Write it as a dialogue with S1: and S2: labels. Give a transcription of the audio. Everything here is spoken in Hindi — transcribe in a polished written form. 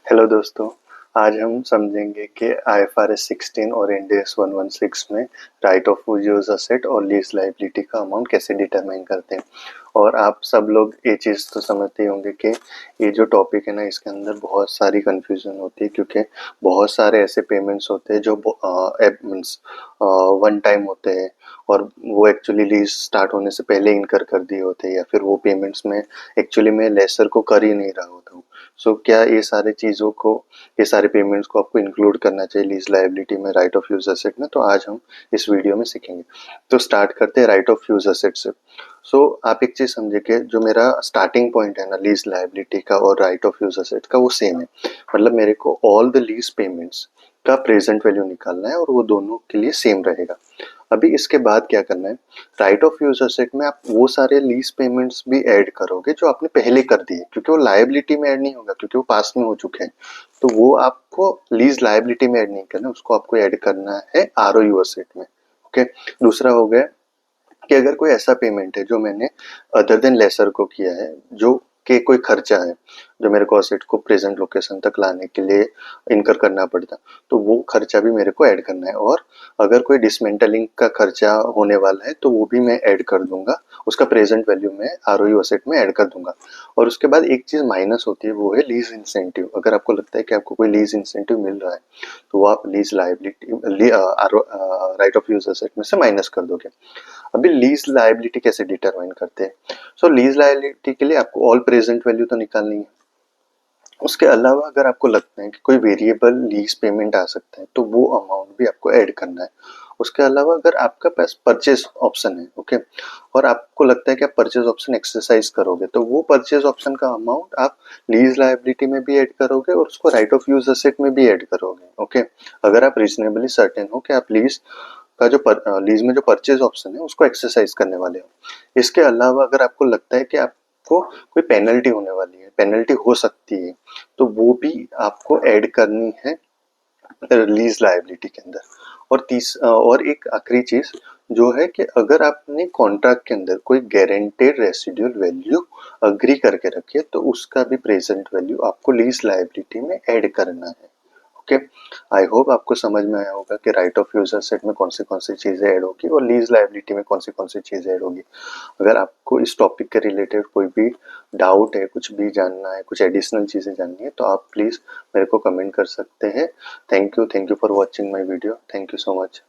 S1: हेलो दोस्तों, आज हम समझेंगे कि आईएफआरएस 16 और इंड एस 116 में राइट ऑफ यूज एसेट और लीज लायबिलिटी का अमाउंट कैसे डिटरमाइन करते हैं। और आप सब लोग ये चीज़ तो समझते ही होंगे कि ये जो टॉपिक है ना, इसके अंदर बहुत सारी कन्फ्यूजन होती है, क्योंकि बहुत सारे ऐसे पेमेंट्स होते हैं जो मीन्स वन टाइम होते हैं और वो एक्चुअली लीज स्टार्ट होने से पहले इनकर कर दिए होते हैं, या फिर वो पेमेंट्स में एक्चुअली मैं लेसर को कर ही नहीं रहा होता हूँ। सो क्या ये सारे चीज़ों को, ये सारे पेमेंट्स को आपको इंक्लूड करना चाहिए लीज लायबिलिटी में, राइट ऑफ यूज एसेट में? तो आज हम इस वीडियो में सीखेंगे। तो स्टार्ट करते हैं राइट ऑफ यूज एसेट से। सो आप एक चीज़ समझिए कि जो मेरा स्टार्टिंग पॉइंट है ना लीज लायबिलिटी का और राइट ऑफ यूज एसेट का, वो सेम है। मतलब मेरे को ऑल द लीज पेमेंट्स का प्रेजेंट वैल्यू निकालना है और वो दोनों के लिए सेम रहेगा। अभी इसके बाद क्या करना है, राइट ऑफ यूज एसेट में आप वो सारे लीज पेमेंट्स भी ऐड करोगे जो आपने पहले कर दिए, क्योंकि वो लायबिलिटी में ऐड नहीं होगा, क्योंकि वो पास्ट में हो चुके हैं। तो वो आपको लीज लायबिलिटी में ऐड नहीं करना, उसको आपको ऐड करना है आरओयू एसेट में। ओके। दूसरा हो गया कि अगर कोई ऐसा पेमेंट है जो मैंने अदर देन लेसर को किया है, जो कि कोई खर्चा है जो मेरे को असेट को प्रेजेंट लोकेशन तक लाने के लिए इनकर करना पड़ता, तो वो खर्चा भी मेरे को ऐड करना है। और अगर कोई डिसमेंटलिंग का खर्चा होने वाला है तो वो भी मैं ऐड कर दूंगा, उसका प्रेजेंट वैल्यू में आरओयू असेट में ऐड कर दूंगा। और उसके बाद एक चीज माइनस होती है, वो है लीज इंसेंटिव। अगर आपको लगता है कि आपको कोई लीज इंसेंटिव मिल रहा है तो वो आप lease liability right of use asset में से माइनस कर दोगे। अभी लीज लायबिलिटी कैसे डिटरमाइन करते हैं? सो लीज लायबिलिटी के लिए आपको ऑल प्रेजेंट वैल्यू तो निकालनी है। उसके अलावा अगर आपको लगता है कि कोई वेरिएबल लीज पेमेंट आ सकता है तो वो अमाउंट भी आपको ऐड करना है। उसके अलावा अगर आपका पास परचेज ऑप्शन है, ओके, और आपको लगता है कि आप परचेज ऑप्शन एक्सरसाइज करोगे तो वो परचेज ऑप्शन का अमाउंट आप लीज लायबिलिटी में भी ऐड करोगे और उसको राइट ऑफ यूज एसेट में भी ऐड करोगे। ओके। अगर आप रीजनेबली सर्टेन हो कि आप लीज का जो लीज में जो परचेज ऑप्शन है उसको एक्सरसाइज करने वाले हो। इसके अलावा अगर आपको लगता है कि आपको कोई पेनल्टी होने वाली है, पेनल्टी हो सकती है, तो वो भी आपको ऐड करनी है लीज लायबिलिटी के अंदर। और एक आखिरी चीज जो है कि अगर आपने कॉन्ट्रैक्ट के अंदर कोई गारंटेड रेसिडुअल वैल्यू अग्री करके रखी है तो उसका भी प्रेजेंट वैल्यू आपको लीज लायबिलिटी में ऐड करना है। ओके। आई होप आपको समझ में आया होगा कि राइट ऑफ यूज एसेट में कौन सी चीजें ऐड होगी और लीज लायबिलिटी में कौन सी चीजें ऐड होगी। अगर आपको इस टॉपिक के रिलेटेड कोई भी डाउट है, कुछ भी जानना है, कुछ एडिशनल चीजें जाननी है, तो आप प्लीज मेरे को कमेंट कर सकते हैं। Thank you for watching my video. Thank you so much.